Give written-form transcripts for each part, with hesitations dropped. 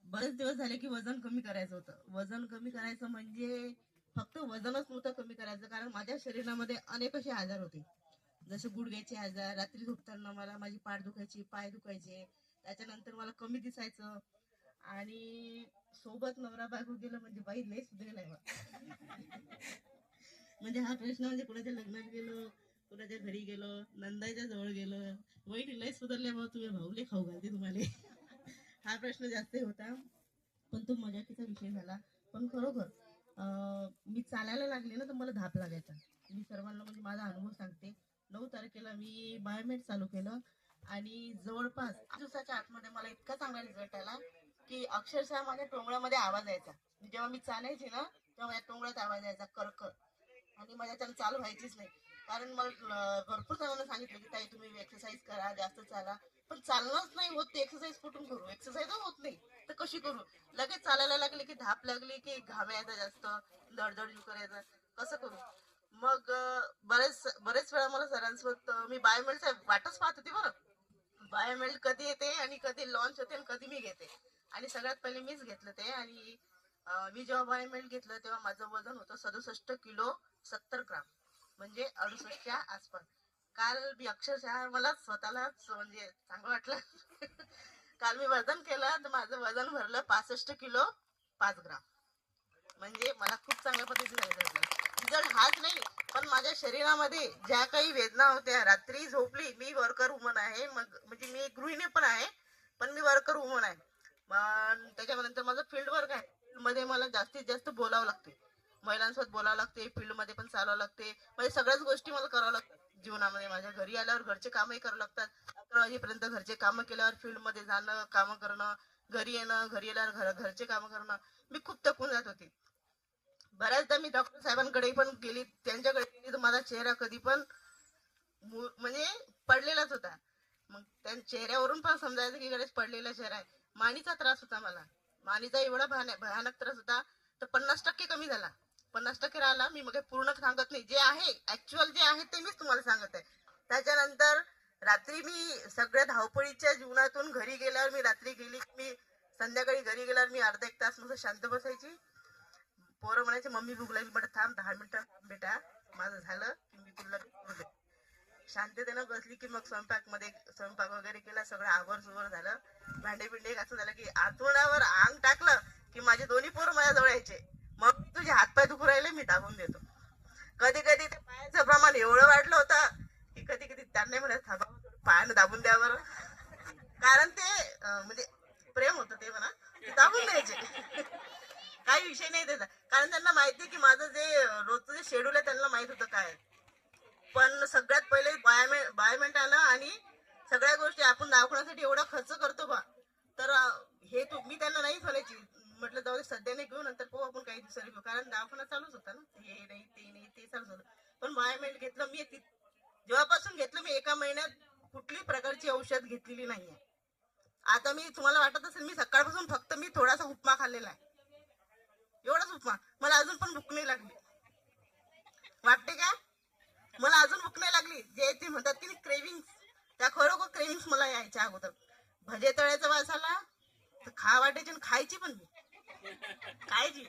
बरेच दिवस झाले की वजन कमी करायचं होतं. वजन कमी करायचं म्हणजे फक्त वजनच नव्हतं कमी करायचं, कारण माझ्या शरीरामध्ये अनेक असे आजार होते. जसे गुडघ्याचे आजार, रात्री झोपताना मला माझी पाठ दुखायची, पाय दुखायचे, त्याच्यानंतर मला कमी दिसायचं. आणि सोबत नवरा बायको गेलं म्हणजे बाई लय सुधरेल आहे बा. म्हणजे हा प्रश्न म्हणजे कुणाच्या लग्नात गेलो, कुणाच्या घरी गेलो, नंदाच्या जवळ गेलो, वहिनी लय सुधारल्या बा, तुम्ही भाऊले खाऊ घालते तुम्हाला. हा प्रश्न जास्त होता. पण तो मजाकीचा विषय झाला. पण खरोखर मी चालायला लागले ना तर मला धाप लागायचा. मी सर्वांना म्हणजे माझा अनुभव सांगते. 9 तारखेला मी बायोमेट चालू केलं आणि जवळपास 8 दिवसाच्या आतमध्ये मला इतका चांगला रिझल्ट आला की अक्षरशः माझ्या टोंगळ्यामध्ये आवाज यायचा. जेव्हा मी चालायची ना तेव्हा माझ्या टोंगळ्यात आवाज यायचा करकर. आणि माझ्या त्याला चालू व्हायचीच नाही. कारण मला भरपूर जणांना सांगितलं की ताई तुम्ही एक्सरसाइज करा, जास्त चाला. पण चालणंच नाही होत, ते एक्सरसाइज कुठून करू? एक्सरसाइज होत नाही तर कशी करू? लगेच चालायला लागले की धाप लागली की घाम यायचा जास्त, दडदड करायचं, कसं करू? मग बरेच बरेच वेळा मला सरांसोबत मी बायोमेलचा वाटच पाहत होती बरं. बायोमेल कधी येते आणि कधी लॉन्च होते आणि कधी मी घेते. आणि सगळ्यात पहिले मीच घेतलं ते. आणि मी जेव्हा बायोमेल घेतलं तेव्हा माझं वजन होतं 67 किलो 70 ग्राम, म्हणजे 68च्या आसपास. काल मी अक्षरशः मला स्वतःलाच म्हणजे चांगलं वाटलं. काल मी वजन केलं तर माझं वजन भरलं 65 किलो 5 ग्राम. म्हणजे मला खूप चांगल्या पद्धतीने सांगितलं. रिझल्ट हाच नाही, पण माझ्या शरीरामध्ये ज्या काही वेदना होत्या, रात्री झोपली. मी वर्कर वुमन आहे, मग म्हणजे मी गृहिणी पण आहे, पण मी वर्कर वुमन आहे. मग त्याच्यानंतर माझं फील्ड वर्क आहे. मध्ये मला जास्तीत जास्त बोलावं लागते, महिलांसोबत बोलावं लागते, फील्ड मध्ये पण चालावं लागते. म्हणजे सगळ्याच गोष्टी मला करावं लागतात जीवनामध्ये. माझ्या घरी आल्यावर घरचे कामही करावं लागतात. 11 वाजेपर्यंत घरचे कामं केल्यावर फील्ड मध्ये जाणं, कामं करणं, घरी येणं, घरी आल्यावर घरचे कामं करणं. मी खूप थकून जात होते. बऱ्याचदा मी डॉक्टर साहेबांकडे पण गेली, त्यांच्याकडे गेली तर माझा चेहरा कधी पण म्हणजे पडलेलाच होता. मग त्या चेहऱ्यावरून पण समजायचं की गणेश पडलेला चेहरा आहे. मानेचा त्रास होता मला. मानेचा एवढा भयानक त्रास होता, तर 50% कमी झाला. 50% राहिला. मी मग पूर्ण सांगत नाही, जे आहे ऍक्च्युअल जे आहे ते मीच तुम्हाला सांगत आहे. त्याच्यानंतर रात्री मी सगळ्या धावपळीच्या जीवनातून घरी गेल्यावर, मी रात्री गेली, मी संध्याकाळी घरी गेल्यावर मी अर्धा एक तास नुसतं शांत बसायची. पोरं म्हणायचे मम्मी भूक लागली, म्हटलं थांब 10 मिनिटं बेटा, माझं झालं की मी तुला करू दे. शांततेनं बसली की मग स्वयंपाक वगैरे केला, सगळं आवर सुवर झालं, भांडे बिंडे घासून झालं की आतोडावर अंग टाकलं की माझे दोन्ही पोरं माझ्या जवळ यायचे. मग तुझे हातपाय दुखू राहिले, मी दाबून देतो. कधी कधी ते पायाचं प्रमाण एवढं वाढलं होतं की कधी कधी त्यांना म्हणत थांबा पायानं दाबून द्या बरं. कारण ते म्हणजे प्रेम होतं ते म्हणा, दाबून द्यायचे. काही विषय नाही त्याचा, कारण त्यांना माहिती की माझं जे रोजचं जे शेड्यूल आहे त्यांना माहित होतं काय. पण सगळ्यात पहिले बायोमेंट आलं. आणि सगळ्या गोष्टी आपण दवाखान्यासाठी एवढा खर्च करतो बा, तर हे मी त्यांना नाही म्हणायची. म्हटलं जाऊ दे, सध्या नाही घेऊ, नंतर पाहू आपण काही दिवसांनी घेऊ, कारण दवाखाना चालूच होता ना, हे नाही ते नाही ते चालूच होतं. पण बायोमेंट घेतलं मी, जेव्हापासून घेतलं मी एका महिन्यात कुठली प्रकारची औषध घेतलेली नाहीये. आता मी तुम्हाला वाटत असेल, मी सकाळपासून फक्त मी थोडासा उपमा खाल्लेला आहे, एवढाच उपमा. मला अजून पण भूक नाही लागली. वाटते का? मला अजून भूक नाही लागली. जे ते म्हणतात की क्रेविंग, त्या खरोखर क्रेविंग मला यायच्या अगोदर. भजे तळ्याचा वास आला तर खा वाटायची, आणि खायची पण मी, खायची.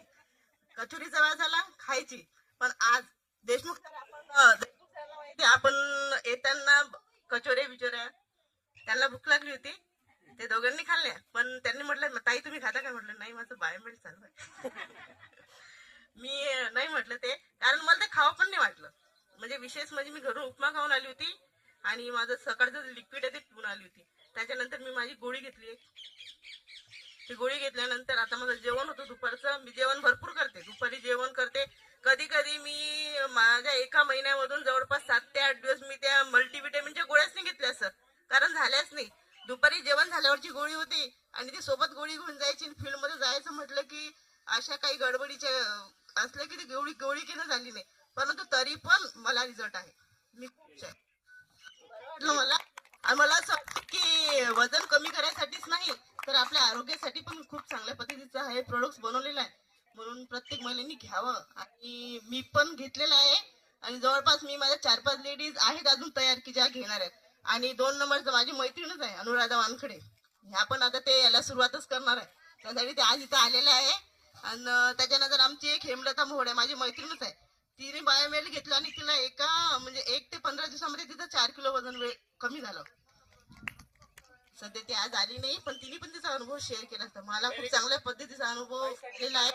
कचोरीचा वास आला, खायची. पण आज देशमुख सर, देशमुख सरला माहिती, आपण येताना कचोऱ्या बिचोऱ्या, त्यांना भूक लागली होती, ते दोघांनी खाल्ल्या. पण त्यांनी म्हटलं ताई तुम्ही खाता काय? म्हटलं नाही, माझं बायोमेट चालू आहे. मी नाही म्हटलं ते, कारण मला ते खावं पण नाही वाटलं. म्हणजे विशेष म्हणजे मी घरून उपमा खाऊन आली होती आणि माझं सकाळचं लिक्विड आहे ते पिऊन आली होती. त्याच्यानंतर मी माझी गोळी घेतली. ती गोळी घेतल्यानंतर आता माझं जेवण होतं दुपारचं. मी जेवण भरपूर करते, दुपारी जेवण करते. कधी कधी मी माझ्या एका महिन्यामधून जवळपास 7 ते 8 दिवस मी त्या मल्टीव्हिटॅमिनच्या गोळ्याच नाही घेतल्या सर, कारण झाल्याच नाही. दुपारी जेवण झाल्यावरची गोळी होती आणि ती सोबत गोळी घेऊन जायची. फील्ड मध्ये जायचं म्हटलं की अशा काही गडबडीच्या असल्या की ती गोळी गोळी घेणं झाली नाही. परंतु तरी पण मला रिझल्ट आहे. मी खुश आहे. वाटलं मला. आणि मला असं वाटतं की वजन कमी करायसाठीच नाही, तर आपल्या आरोग्यासाठी पण खूप चांगल्या पद्धतीचं हे प्रोडक्ट बनवलेलं आहे. म्हणून प्रत्येक महिलांनी घ्यावं. आणि मी पण घेतलेलं आहे. आणि जवळपास मी माझ्या 4-5 लेडीज आहेत अजून तयार की ज्या घेणार आहेत. आणि 2 नंबरचं माझी मैत्रीणच आहे अनुराधा वानखडे, ह्या पण आता ते याला सुरुवातच करणार आहे. त्यासाठी ते आज इथं आलेले आहे. आणि त्याच्यानंतर आमची एक हेमलता मोहोड आहे, माझी मैत्रीणच आहे. तिने बायोमेल घेतलं आणि तिला म्हणजे 1 ते 15 दिवसामध्ये तिचं 4 किलो वजन कमी झालं. सध्या ती आज आली नाही, पण तिने पण तिचा अनुभव शेअर केला. तर मला खूप चांगल्या पद्धतीचा अनुभव आलेला आहे.